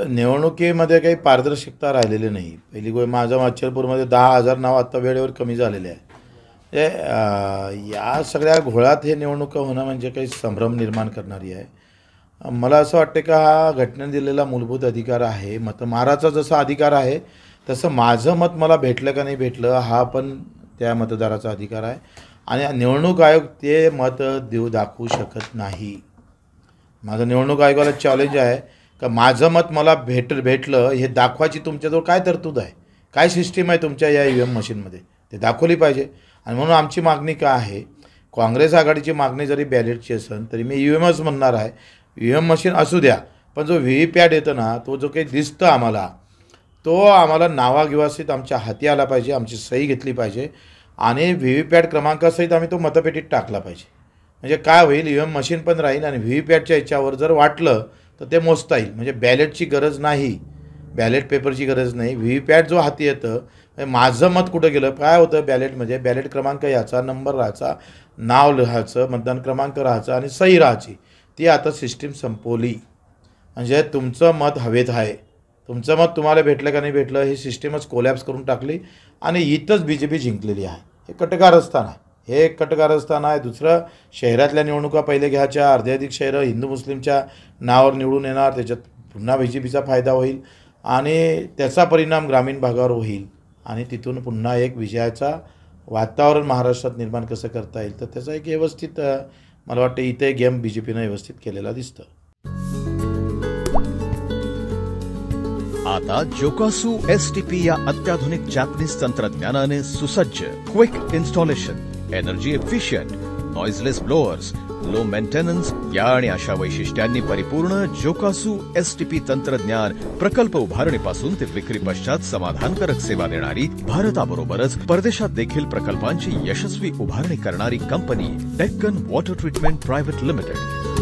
निवडणुकीमध्ये काही पारदर्शकता राहिलेली नाही. पहिली गोष्ट माझ्या माचलपूरमध्ये 10,000 नाव आता वेळेवर कमी झालेले आहे. या सगळ्या घोळात हे निवडणुका होणं म्हणजे काही संभ्रम निर्माण करणारी आहे. मला असं वाटतं की हा घटनेने दिलेला मूलभूत अधिकार आहे. मतमाराचा जसा अधिकार आहे तसं माझं मत मला भेटलं का नाही भेटलं हा पण त्या मतदाराचा अधिकार आहे आणि निवडणूक आयोग ते मत दाखवू शकत नाही. माझं निवडणूक आयोगाला चॅलेंज आहे का माझं मत मला भेटलं हे दाखवायची तुमच्याजवळ काय तरतूद आहे, काय सिस्टीम आहे तुमच्या या EVM मशीनमध्ये ते दाखवली पाहिजे. आणि म्हणून आमची मागणी काय आहे, काँग्रेस आघाडीची मागणी जरी बॅलेटची असेल तरी मी EVMच म्हणणार आहे. EVM मशीन असू द्या, पण जो VVPAT येतं ना तो जो काही दिसतं आम्हाला तो आम्हाला नावागिवासीत आमच्या हाती आला पाहिजे, आमची सही घेतली पाहिजे आणि VVPAT क्रमांकासहित आम्ही तो मतपेटीत टाकला पाहिजे. म्हणजे काय होईल, EVM मशीन पण राहील आणि VVPATच्या याच्यावर जर वाटलं तर ते मोजता येईल. म्हणजे बॅलेटची गरज नाही, बॅलेट पेपरची गरज नाही. VVPAT जो हाती येतं माझं मत कुठं गेलं, काय होतं बॅलेटमध्ये, बॅलेट क्रमांक याचा, नंबर राहायचा, नाव लिहायचं, मतदान क्रमांक राहायचा आणि सही राहायची. ती आता सिस्टीम संपवली. म्हणजे तुमचं मत हवेत आहे, तुमचं मत तुम्हाला भेटलं का नाही भेटलं ही सिस्टीमच कोलॅप्स करून टाकली आणि इथंच BJP जिंकलेली आहे. हे कटकारस्थान आहे, हे एक कटकारस्थान आहे. दुसरं, शहरातल्या निवडणुका पहिले घ्यायच्या, अर्धे अधिक शहरं हिंदू मुस्लिमच्या नावावर निवडून येणार, त्याच्यात पुन्हा BJPचा फायदा होईल आणि त्याचा परिणाम ग्रामीण भागावर होईल आणि तिथून पुन्हा एक विजयाचा वातावरण महाराष्ट्रात निर्माण कसं करता येईल तर त्याचा एक व्यवस्थित मला वाटतं इथे गेम BJPनं व्यवस्थित केलेला दिसतं. आता जोकासू STP या अत्याधुनिक जॅपनीज तंत्रज्ञानाने सुसज्ज, quick installation, energy efficient, noiseless blowers, low maintenance या आणि अशा वैशिष्ट्यांनी परिपूर्ण जोकासू STP तंत्रज्ञान प्रकल्प उभारणीपासून ते विक्री पश्चात समाधानकारक सेवा देणारी, भारताबरोबरच परदेशात देखील प्रकल्पांची यशस्वी उभारणी करणारी company Deccan water treatment private limited.